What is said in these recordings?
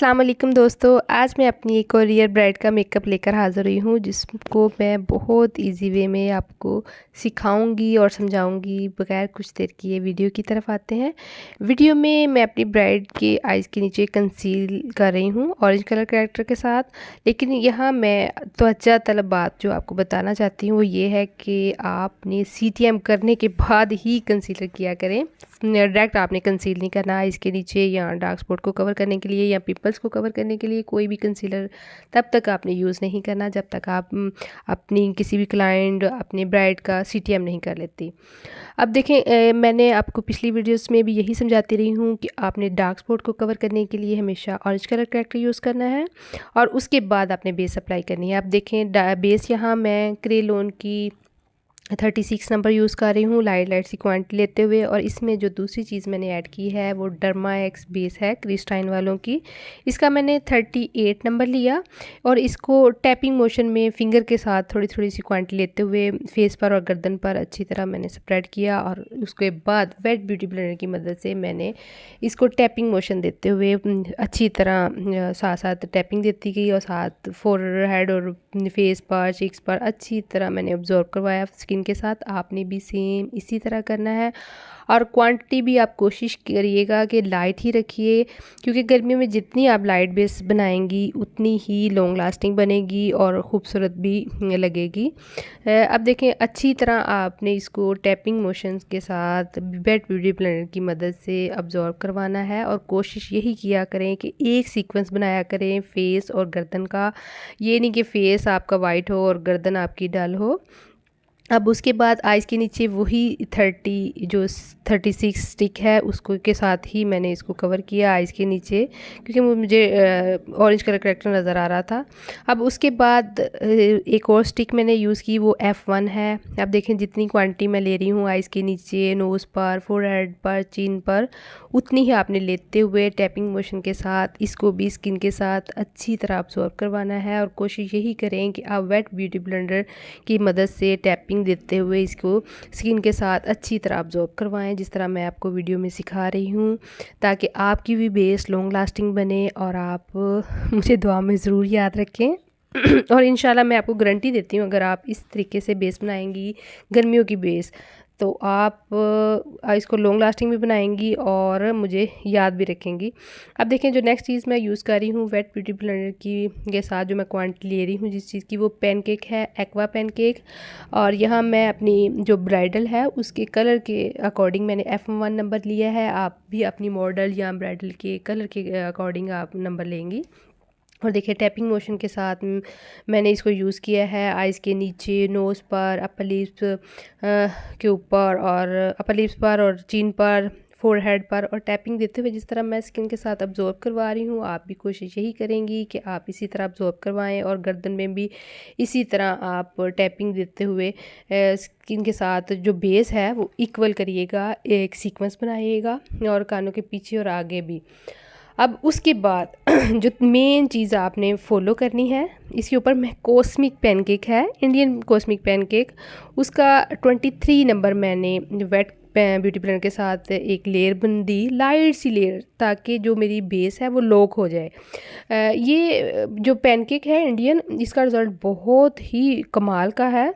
अस्सलाम वालेकुम दोस्तों, आज मैं अपनी एक और रियल ब्राइड का मेकअप लेकर हाज़िर हुई हूँ जिसको मैं बहुत इजी वे में आपको सिखाऊंगी और समझाऊंगी। बगैर कुछ देर किए वीडियो की तरफ आते हैं। वीडियो में मैं अपनी ब्राइड के आइज़ के नीचे कंसील कर रही हूँ ऑरेंज कलर करेक्टर के साथ। लेकिन यहाँ मैं तवज्जो तलब बात जो आपको बताना चाहती हूँ वो ये है कि आपने CTM करने के बाद ही कंसीलर किया करें। डायरेक्ट आपने कंसील नहीं करना आइज़ के नीचे या डार्क स्पॉट को कवर करने के लिए या पिंपल्स को कवर करने के लिए। कोई भी कंसीलर तब तक आपने यूज़ नहीं करना जब तक आप अपनी किसी भी क्लाइंट अपने ब्राइड का CTM नहीं कर लेती। अब देखें, मैंने आपको पिछली वीडियोस में भी यही समझाती रही हूँ कि आपने डार्क स्पॉट को कवर करने के लिए हमेशा ऑरेंज कलर करेक्टर यूज़ करना है और उसके बाद आपने बेस अप्लाई करनी है। अब देखें, बेस यहाँ मैं क्रेलोन की 36 नंबर यूज़ कर रही हूँ लाइट सी क्वांटिटी लेते हुए। और इसमें जो दूसरी चीज़ मैंने ऐड की है वो डर्मा एक्स बेस है क्रिस्टाइन वालों की। इसका मैंने 38 नंबर लिया और इसको टैपिंग मोशन में फिंगर के साथ थोड़ी थोड़ी सी क्वांटिटी लेते हुए फेस पर और गर्दन पर अच्छी तरह मैंने स्प्रेड किया। और उसके बाद वेट ब्यूटी ब्लेंडर की मदद से मैंने इसको टैपिंग मोशन देते हुए अच्छी तरह साथ साथ टैपिंग देती गई और साथ फोरहेड और फेस पर चिक्स पर अच्छी तरह मैंने ऑब्जॉर्व करवाया स्किन के साथ। आपने भी सेम इसी तरह करना है और क्वांटिटी भी आप कोशिश करिएगा कि लाइट ही रखिए, क्योंकि गर्मियों में जितनी आप लाइट बेस बनाएंगी उतनी ही लॉन्ग लास्टिंग बनेगी और ख़ूबसूरत भी लगेगी। अब देखें, अच्छी तरह आपने इसको टैपिंग मोशंस के साथ वेट ब्यूटी ब्लेंडर की मदद से ऑब्जॉर्व करवाना है और कोशिश यही किया करें कि एक सीक्वेंस बनाया करें फेस और गर्दन का। ये नहीं कि फेस आपका वाइट हो और गर्दन आपकी डल हो। अब उसके बाद आइज़ के नीचे वही 36 स्टिक है उसको के साथ ही मैंने इसको कवर किया आइज़ के नीचे, क्योंकि मुझे ऑरेंज कलर करेक्टर नज़र आ रहा था। अब उसके बाद एक और स्टिक मैंने यूज़ की, वो F1 है। अब देखें, जितनी क्वांटिटी मैं ले रही हूँ आइज़ के नीचे, नोज़ पर, फोरहेड पर, चिन पर, उतनी ही आपने लेते हुए टैपिंग मोशन के साथ इसको भी स्किन के साथ अच्छी तरह ऑब्जॉर्व करवाना है। और कोशिश यही करें कि आप वेट ब्यूटी ब्लेंडर की मदद से टैपिंग देते हुए इसको स्किन के साथ अच्छी तरह ऑब्जॉर्व करवाएं, जिस तरह मैं आपको वीडियो में सिखा रही हूँ, ताकि आपकी भी बेस लॉन्ग लास्टिंग बने। और आप मुझे दुआ में ज़रूर याद रखें और इंशाल्लाह मैं आपको गारंटी देती हूँ, अगर आप इस तरीके से बेस बनाएंगी गर्मियों की बेस, तो आप इसको लॉन्ग लास्टिंग भी बनाएंगी और मुझे याद भी रखेंगी। अब देखें, जो नेक्स्ट चीज़ मैं यूज़ कर रही हूँ वेट ब्यूटी ब्लेंडर की के साथ जो मैं क्वांटिटी ले रही हूँ जिस चीज़ की, वो पैनकेक है, एक्वा पैनकेक। और यहाँ मैं अपनी जो ब्राइडल है उसके कलर के अकॉर्डिंग मैंने F1 नंबर लिया है। आप भी अपनी मॉडल या ब्राइडल के कलर के अकॉर्डिंग आप नंबर लेंगी। और देखिए, टैपिंग मोशन के साथ मैंने इसको यूज़ किया है आइज़ के नीचे, नोज़ पर, अपर लिप्स के ऊपर और अपर लिप्स पर और चिन पर, फोरहेड पर, और टैपिंग देते हुए जिस तरह मैं स्किन के साथ ऑब्जॉर्व करवा रही हूँ, आप भी कोशिश यही करेंगी कि आप इसी तरह ऑब्जॉर्व करवाएं। और गर्दन में भी इसी तरह आप टैपिंग देते हुए स्किन के साथ जो बेस है वो इक्वल करिएगा, एक सीक्वेंस बनाइएगा और कानों के पीछे और आगे भी। अब उसके बाद जो मेन चीज़ आपने फॉलो करनी है, इसके ऊपर मैं कॉस्मिक पैनकेक है, इंडियन कॉस्मिक पैनकेक, उसका 23 नंबर मैंने वेट ब्यूटी ब्लेंडर के साथ एक लेयर बन दी, लाइट सी लेयर, ताकि जो मेरी बेस है वो लॉक हो जाए। ये जो पैनकेक है इंडियन, इसका रिज़ल्ट बहुत ही कमाल का है।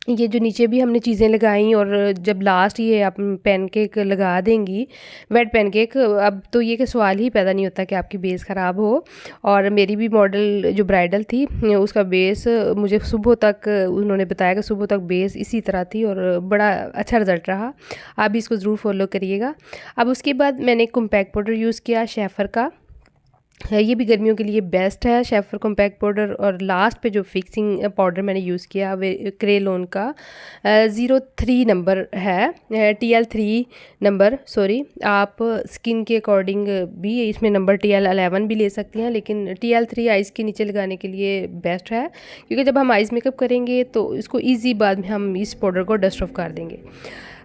ये जो नीचे भी हमने चीज़ें लगाई और जब लास्ट ये आप पैनकेक लगा देंगी वेट पैनकेक, अब तो ये कि सवाल ही पैदा नहीं होता कि आपकी बेस ख़राब हो। और मेरी भी मॉडल जो ब्राइडल थी उसका बेस मुझे सुबह तक उन्होंने बताया कि सुबह तक बेस इसी तरह थी और बड़ा अच्छा रिज़ल्ट रहा। आप भी इसको ज़रूर फॉलो करिएगा। अब उसके बाद मैंने कॉम्पैक्ट पाउडर यूज़ किया शेफर का है, ये भी गर्मियों के लिए बेस्ट है शेफर कॉम्पैक्ट पाउडर। और लास्ट पे जो फिक्सिंग पाउडर मैंने यूज़ किया वे क्रेलोन का 03 नंबर है, TL3 नंबर, सॉरी। आप स्किन के अकॉर्डिंग भी इसमें नंबर TL11 भी ले सकती हैं, लेकिन TL3 आइज़ के नीचे लगाने के लिए बेस्ट है, क्योंकि जब हम आइज़ मेकअप करेंगे तो इसको ईजी बाद में हम इस पाउडर को डस्ट ऑफ कर देंगे।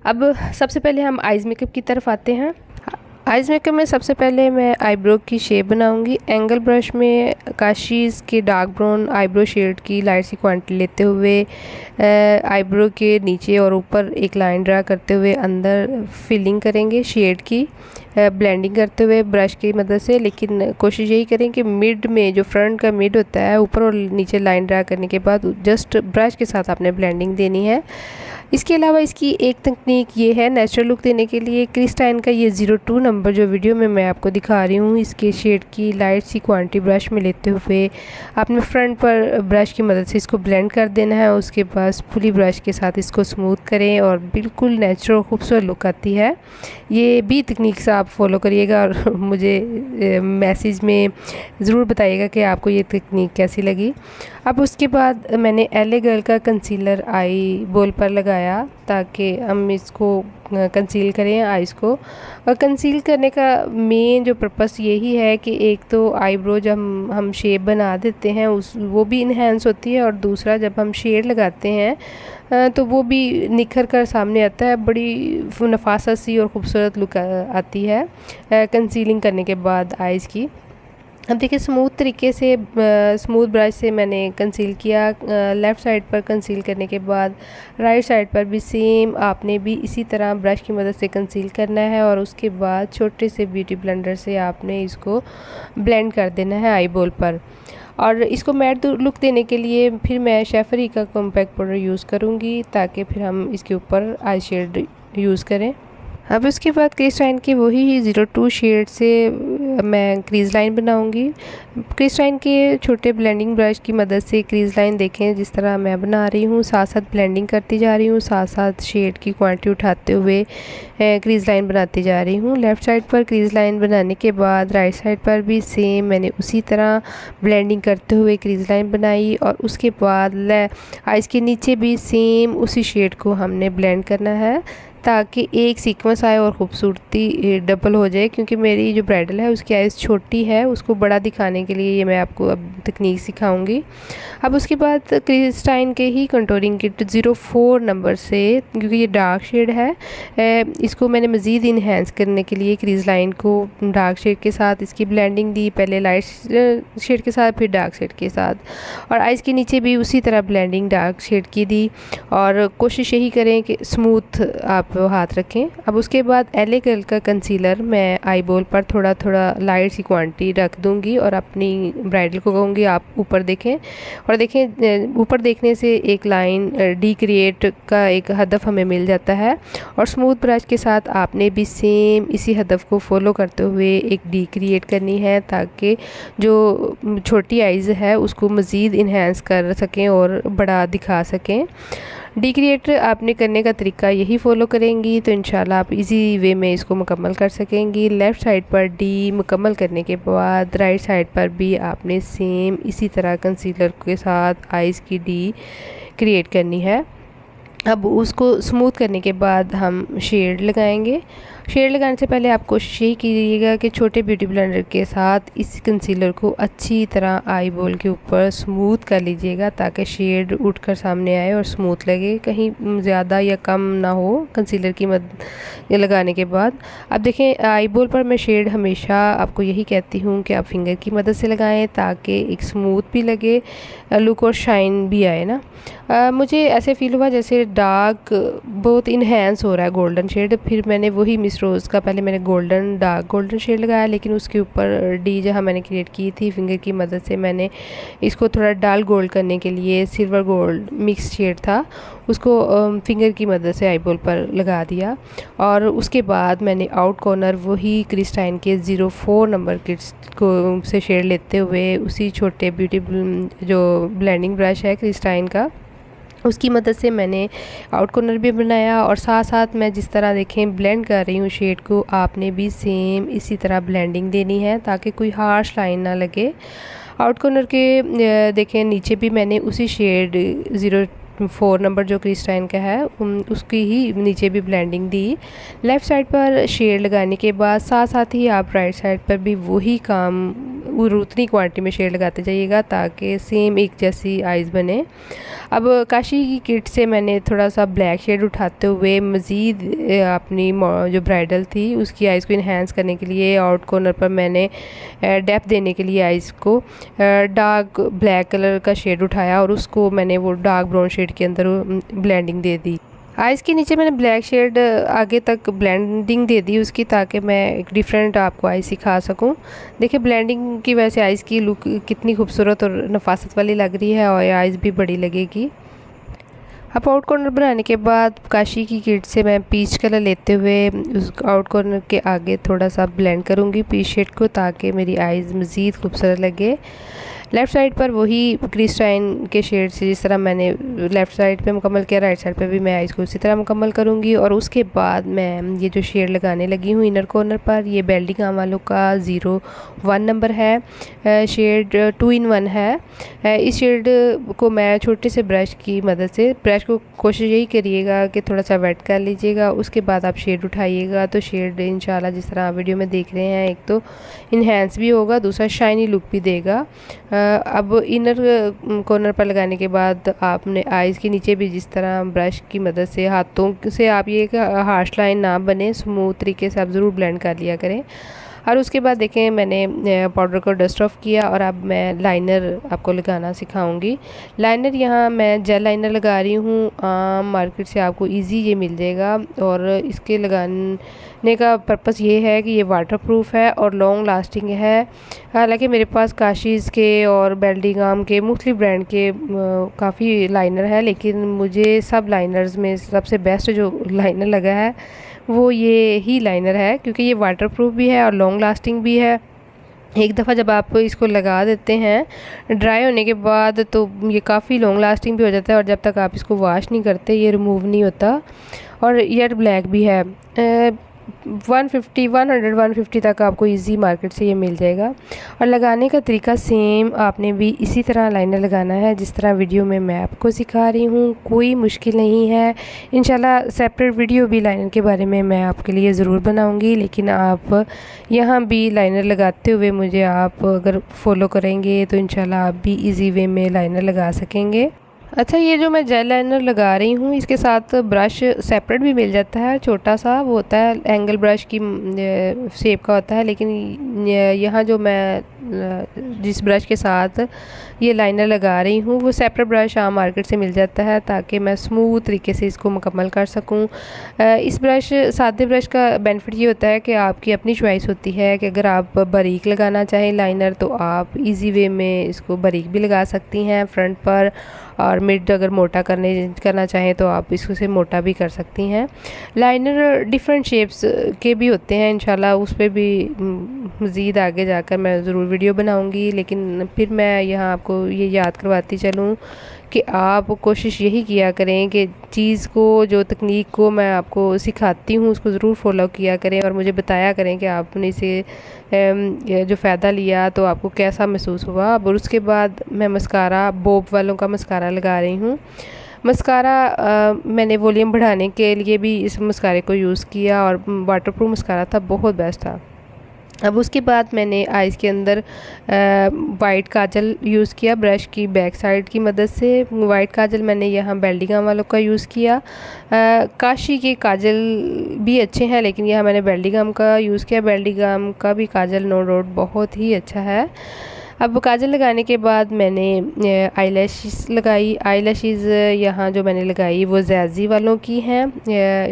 अब सबसे पहले हम आइज़ मेकअप की तरफ आते हैं। आइज़ मेकअप में सबसे पहले मैं आईब्रो की शेप बनाऊंगी। एंगल ब्रश में काशीज़ के डार्क ब्राउन आईब्रो शेड की लाइट सी क्वांटिटी लेते हुए आईब्रो के नीचे और ऊपर एक लाइन ड्रा करते हुए अंदर फिलिंग करेंगे शेड की। ब्लेंडिंग करते हुए ब्रश की मदद से, लेकिन कोशिश यही करें कि मिड में जो फ्रंट का मिड होता है ऊपर और नीचे लाइन ड्रा करने के बाद जस्ट ब्रश के साथ आपने ब्लेंडिंग देनी है। इसके अलावा इसकी एक तकनीक ये है नेचुरल लुक देने के लिए, क्रिस्टाइन का ये 02 नंबर जो वीडियो में मैं आपको दिखा रही हूँ, इसके शेड की लाइट सी क्वांटिटी ब्रश में लेते हुए आपने फ्रंट पर ब्रश की मदद से इसको ब्लेंड कर देना है। उसके बाद फुली ब्रश के साथ इसको स्मूथ करें और बिल्कुल नेचुरल खूबसूरत लुक आती है। ये भी तकनीक से आप फॉलो करिएगा और मुझे मैसेज में ज़रूर बताइएगा कि आपको ये तकनीक कैसी लगी। अब उसके बाद मैंने LA गर्ल का कंसीलर आई बॉल पर लगाया ताकि हम इसको कंसील करें आइज़ को। और कंसील करने का मेन जो पर्पस यही है कि एक तो आईब्रो जब हम शेप बना देते हैं वो भी इन्हेंस होती है, और दूसरा जब हम शेड लगाते हैं तो वो भी निखर कर सामने आता है, बड़ी नफासत सी और ख़ूबसूरत लुक आती है कंसीलिंग करने के बाद आइज़ की। अब देखिए स्मूथ तरीके से स्मूथ ब्रश से मैंने कंसील किया। लेफ़्ट साइड पर कंसील करने के बाद राइट साइड पर भी सेम आपने भी इसी तरह ब्रश की मदद से कंसील करना है, और उसके बाद छोटे से ब्यूटी ब्लेंडर से आपने इसको ब्लेंड कर देना है आई बॉल पर। और इसको मैट लुक देने के लिए फिर मैं शेफरी का कॉम्पैक्ट पाउडर यूज़ करूँगी ताकि फिर हम इसके ऊपर आई शेड यूज़ करें। अब उसके बाद क्रिस्टाइन की वही 02 शेड से मैं क्रीज़ लाइन बनाऊंगी। क्रिस्टाइन के छोटे ब्लेंडिंग ब्रश की मदद से क्रीज़ लाइन देखें जिस तरह मैं बना रही हूँ, साथ साथ ब्लेंडिंग करती जा रही हूँ, साथ साथ शेड की क्वांटिटी उठाते हुए क्रीज़ लाइन बनाती जा रही हूँ। लेफ़्ट साइड पर क्रीज़ लाइन बनाने के बाद राइट साइड पर भी सेम मैंने उसी तरह ब्लेंडिंग करते हुए क्रीज़ लाइन बनाई, और उसके बाद आइज़ के नीचे भी सेम उसी शेड को हमने ब्लेंड करना है ताकि एक सीक्वेंस आए और ख़ूबसूरती डबल हो जाए। क्योंकि मेरी जो ब्राइडल है उसकी आइज़ छोटी है, उसको बड़ा दिखाने के लिए ये मैं आपको अब तकनीक सिखाऊंगी। अब उसके बाद क्रिस्टाइन के ही कंटूरिंग किट 04 नंबर से, क्योंकि ये डार्क शेड है, इसको मैंने मज़ीद इन्हेंस करने के लिए क्रीज़ लाइन को डार्क शेड के साथ इसकी ब्लेंडिंग दी, पहले लाइट शेड के साथ फिर डार्क शेड के साथ, और आइज़ के नीचे भी उसी तरह ब्लेंडिंग डार्क शेड की दी। और कोशिश यही करें कि स्मूथ आप हाथ रखें। अब उसके बाद LA गर्ल का कंसीलर मैं आई बॉल पर थोड़ा थोड़ा लाइट सी क्वांटिटी रख दूंगी और अपनी ब्राइडल को कहूँगी आप ऊपर देखें, और देखें ऊपर देखने से एक लाइन डी क्रिएट का एक हदफ हमें मिल जाता है, और स्मूथ ब्रश के साथ आपने भी सेम इसी हदफ को फॉलो करते हुए एक डी क्रिएट करनी है ताकि जो छोटी आइज़ है उसको मज़ीद इन्हेंस कर सकें और बड़ा दिखा सकें। डी क्रिएट आपने करने का तरीका यही फॉलो करेंगी तो इंशाल्लाह आप इजी वे में इसको मुकम्मल कर सकेंगी। लेफ़्ट साइड पर डी मुकम्मल करने के बाद राइट साइड पर भी आपने सेम इसी तरह कंसीलर के साथ आइज़ की डी क्रिएट करनी है। अब उसको स्मूथ करने के बाद हम शेड लगाएंगे। शेड लगाने से पहले आप कोशिश यही कीजिएगा कि छोटे ब्यूटी ब्लेंडर के साथ इस कंसीलर को अच्छी तरह आई बॉल के ऊपर स्मूथ कर लीजिएगा ताकि शेड उठकर सामने आए और स्मूथ लगे, कहीं ज़्यादा या कम ना हो कंसीलर की मदद लगाने के बाद। अब देखें आई बॉल पर मैं शेड हमेशा आपको यही कहती हूँ कि आप फिंगर की मदद से लगाएं ताकि एक स्मूथ भी लगे लुक और शाइन भी आए ना। मुझे ऐसे फ़ील हुआ जैसे डार्क बहुत इन्हेंस हो रहा है गोल्डन शेड, फिर मैंने वही मिस रोज़ का पहले मैंने डार्क गोल्डन शेड लगाया, लेकिन उसके ऊपर डी जहाँ मैंने क्रिएट की थी फिंगर की मदद से मैंने इसको थोड़ा डार्क गोल्ड करने के लिए सिल्वर गोल्ड मिक्स शेड था उसको फिंगर की मदद से आई बॉल पर लगा दिया। और उसके बाद मैंने आउट कॉर्नर वही क्रिस्टाइन के 04 नंबर किट्स को से शेड लेते हुए उसी छोटे ब्यूटी जो ब्लेंडिंग ब्रश है क्रिस्टाइन का उसकी मदद से मैंने आउट कॉर्नर भी बनाया, और साथ साथ मैं जिस तरह देखें ब्लेंड कर रही हूँ शेड को आपने भी सेम इसी तरह ब्लेंडिंग देनी है ताकि कोई हार्श लाइन ना लगे। आउट कॉर्नर के देखें नीचे भी मैंने उसी शेड 04 नंबर जो क्रिस्टाइन का है उसकी ही नीचे भी ब्लेंडिंग दी। लेफ़्ट साइड पर शेड लगाने के बाद साथ साथ ही आप राइट साइड पर भी वही काम उतनी क्वांटिटी में शेड लगाते जाइएगा ताकि सेम एक जैसी आइज़ बने। अब काशी की किट से मैंने थोड़ा सा ब्लैक शेड उठाते हुए मज़ीद अपनी जो ब्राइडल थी उसकी आइज़ को इन्हेंस करने के लिए आउट कॉर्नर पर मैंने डेप्थ देने के लिए आइज़ को डार्क ब्लैक कलर का शेड उठाया और उसको मैंने वो डार्क ब्राउन शेड के अंदर ब्लेंडिंग दे दी। आइज़ के नीचे मैंने ब्लैक शेड आगे तक ब्लेंडिंग दे दी उसकी, ताकि मैं एक डिफरेंट आपको आइज़ सिखा सकूं। देखिए ब्लेंडिंग की वजह से आइज़ की लुक कितनी खूबसूरत और नफासत वाली लग रही है और आइज़ भी बड़ी लगेगी। अब आउट कॉर्नर बनाने के बाद काशी की किट से मैं पीच कलर लेते हुए उस आउट कॉर्नर के आगे थोड़ा सा ब्लेंड करूँगी पीच शेड को, ताकि मेरी आइज़ मज़ीद खूबसूरत लगे। लेफ़्ट साइड पर वही क्रिस्टाइन के शेड से जिस तरह मैंने लेफ़्ट साइड पे मुकम्मल किया, राइट साइड पे भी मैं इसको उसी तरह मुकम्मल करूँगी। और उसके बाद मैं ये जो शेड लगाने लगी हूँ इनर कॉर्नर पर, ये बेल्डिंग वालों का 01 नंबर है, शेड 2 in 1 है। इस शेड को मैं छोटे से ब्रश की मदद से, ब्रश को कोशिश यही करिएगा कि थोड़ा सा वेट कर लीजिएगा, उसके बाद आप शेड उठाइएगा तो शेड इंशाल्लाह जिस तरह आप वीडियो में देख रहे हैं, एक तो इन्हेंस भी होगा, दूसरा शाइनी लुक भी देगा। अब इनर कॉर्नर पर लगाने के बाद आपने आइज़ के नीचे भी जिस तरह ब्रश की मदद से हाथों से आप ये हार्श लाइन ना बने, स्मूथ तरीके से आप ज़रूर ब्लेंड कर लिया करें। और उसके बाद देखें मैंने पाउडर को डस्ट ऑफ किया और अब मैं लाइनर आपको लगाना सिखाऊंगी। लाइनर यहाँ मैं जेल लाइनर लगा रही हूँ, मार्केट से आपको इजी ये मिल जाएगा। और इसके लगाने का पर्पस ये है कि ये वाटरप्रूफ है और लॉन्ग लास्टिंग है। हालांकि मेरे पास काशीज़ के और बेल्डिंगम के मुख्तलिफ ब्रांड के काफ़ी लाइनर है, लेकिन मुझे सब लाइनर्स में सबसे बेस्ट जो लाइनर लगा है वो ये ही लाइनर है, क्योंकि ये वाटरप्रूफ भी है और लॉन्ग लास्टिंग भी है। एक दफ़ा जब आप इसको लगा देते हैं ड्राई होने के बाद तो ये काफ़ी लॉन्ग लास्टिंग भी हो जाता है, और जब तक आप इसको वॉश नहीं करते ये रिमूव नहीं होता। और येट ब्लैक भी है, 150 तक आपको इजी मार्केट से ये मिल जाएगा। और लगाने का तरीका सेम आपने भी इसी तरह लाइनर लगाना है जिस तरह वीडियो में मैं आपको सिखा रही हूँ, कोई मुश्किल नहीं है। इंशाल्लाह सेपरेट वीडियो भी लाइनर के बारे में मैं आपके लिए ज़रूर बनाऊँगी, लेकिन आप यहाँ भी लाइनर लगाते हुए मुझे आप अगर फॉलो करेंगे तो इंशाल्लाह आप भी ईजी वे में लाइनर लगा सकेंगे। अच्छा, ये जो मैं जेल लाइनर लगा रही हूँ इसके साथ ब्रश सेपरेट भी मिल जाता है, छोटा सा वो होता है, एंगल ब्रश की शेप का होता है। लेकिन यहाँ जो मैं जिस ब्रश के साथ ये लाइनर लगा रही हूँ वो सेपरेट ब्रश आम मार्केट से मिल जाता है, ताकि मैं स्मूथ तरीके से इसको मुकम्मल कर सकूँ। इस ब्रश सादे ब्रश का बेनिफिट ये होता है कि आपकी अपनी चॉइस होती है कि अगर आप बारीक लगाना चाहें लाइनर तो आप इजी वे में इसको बारीक भी लगा सकती हैं फ्रंट पर, और मिड अगर मोटा करना चाहें तो आप इसको से मोटा भी कर सकती हैं। लाइनर डिफरेंट शेप्स के भी होते हैं, इंशाल्लाह उस पर भी मज़ीद आगे जाकर मैं ज़रूर वीडियो बनाऊंगी। लेकिन फिर मैं यहाँ आपको ये याद करवाती चलूँ कि आप कोशिश यही किया करें कि चीज़ को, जो तकनीक को मैं आपको सिखाती हूँ उसको ज़रूर फॉलो किया करें और मुझे बताया करें कि आपने इसे जो फ़ायदा लिया तो आपको कैसा महसूस हुआ। और उसके बाद मैं मस्कारा, बॉब वालों का मस्कारा लगा रही हूँ। मस्कारा मैंने वॉल्यूम बढ़ाने के लिए भी इस मस्कारे को यूज़ किया और वाटरप्रूफ मस्कारा था, बहुत बेस्ट था। अब उसके बाद मैंने आइज़ के अंदर वाइट काजल यूज़ किया ब्रश की बैक साइड की मदद से। वाइट काजल मैंने यहाँ बेल्डिंगम वालों का यूज़ किया। काशी के काजल भी अच्छे हैं, लेकिन यहाँ मैंने बेल्डिंगम का यूज़ किया। बेल्डिंगम का भी काजल नो डाउट बहुत ही अच्छा है। अब काजल लगाने के बाद मैंने आई लैशेस लगाई। आई लैशेस यहाँ जो मैंने लगाई वो जैज़ी वालों की हैं।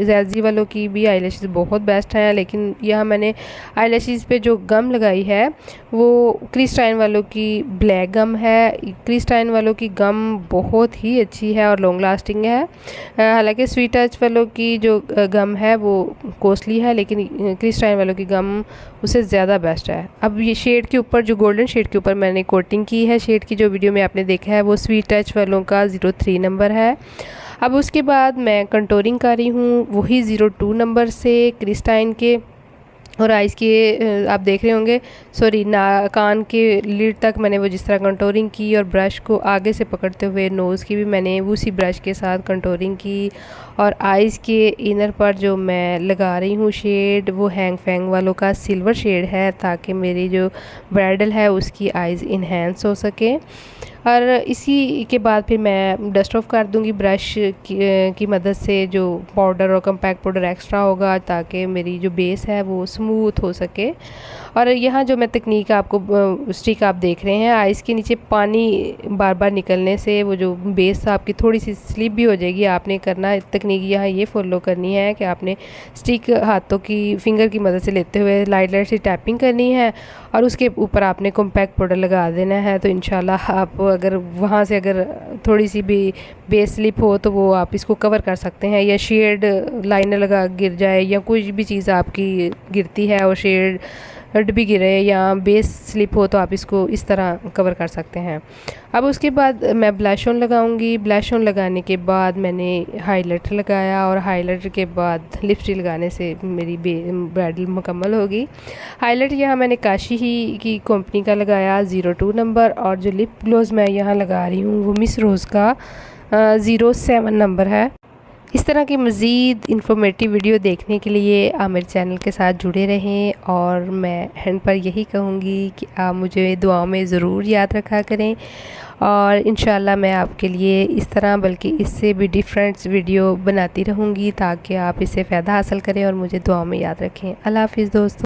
जैज़ी वालों की भी आई लैशेस बहुत बेस्ट हैं, लेकिन यहाँ मैंने आई लैशेस पे जो गम लगाई है वो क्रिस्टाइन वालों की ब्लैक गम है। क्रिस्टाइन वालों की गम बहुत ही अच्छी है और लॉन्ग लास्टिंग है। हालांकि स्वीट टच वालों की जो गम है वो कॉस्टली है, लेकिन क्रिस्टाइन वालों की गम उससे ज़्यादा बेस्ट है। अब ये शेड के ऊपर, जो गोल्डन शेड के ऊपर मैंने कोटिंग की है शेड की, जो वीडियो में आपने देखा है वो स्वीट टच वालों का 03 नंबर है। अब उसके बाद मैं कंटोरिंग कर रही हूँ वही 02 नंबर से क्रिस्टाइन के। और आइज़ के आप देख रहे होंगे, सॉरी कान के लिड तक मैंने वो जिस तरह कंटोरिंग की, और ब्रश को आगे से पकड़ते हुए नोज़ की भी मैंने उसी ब्रश के साथ कंटोरिंग की। और आइज़ के इनर पर जो मैं लगा रही हूँ शेड वो हैंग फैंग वालों का सिल्वर शेड है, ताकि मेरी जो ब्राइडल है उसकी आइज़ इन्हेंस हो सके। और इसी के बाद फिर मैं डस्ट ऑफ कर दूंगी ब्रश की मदद से जो पाउडर और कम्पैक्ट पाउडर एक्स्ट्रा होगा, ताकि मेरी जो बेस है वो स्मूथ हो सके। और यहाँ जो मैं तकनीक आपको स्टिक आप देख रहे हैं, आइस के नीचे पानी बार बार निकलने से वो जो बेस आपकी थोड़ी सी स्लिप भी हो जाएगी। आपने करना तकनीक यहाँ ये फॉलो करनी है कि आपने स्टिक हाथों की फिंगर की मदद से लेते हुए लाइट लाइट से टैपिंग करनी है और उसके ऊपर आपने कॉम्पैक्ट पाउडर लगा देना है। तो इंशाल्लाह आप अगर वहाँ से अगर थोड़ी सी भी बेस स्लिप हो तो वो आप इसको कवर कर सकते हैं, या शेड लाइनर लगा गिर जाए या कोई भी चीज़ आपकी गिरती है और शेड भी गिरे या बेस स्लिप हो तो आप इसको इस तरह कवर कर सकते हैं। अब उसके बाद मैं ब्लश ऑन लगाऊंगी। ब्लश ऑन लगाने के बाद मैंने हाइलाइटर लगाया और हाइलाइटर के बाद लिपस्टिक लगाने से मेरी ब्राइडल मुकम्मल होगी। हाइलाइटर यहाँ मैंने काशी ही की कंपनी का लगाया 02 नंबर, और जो लिप ग्लोज मैं यहाँ लगा रही हूँ वो मिस रोज़ का 07 नंबर है। इस तरह की मज़ीद इन्फॉर्मेटिव वीडियो देखने के लिए आप मेरे चैनल के साथ जुड़े रहें, और मैं एंड पर यही कहूँगी कि आप मुझे दुआओं में ज़रूर याद रखा करें, और इंशाल्लाह मैं आपके लिए इस तरह बल्कि इससे भी डिफरेंट वीडियो बनाती रहूँगी ताकि आप इससे फ़ायदा हासिल करें और मुझे दुआओं में याद रखें। अल्लाह हाफ़िज़ दोस्तों।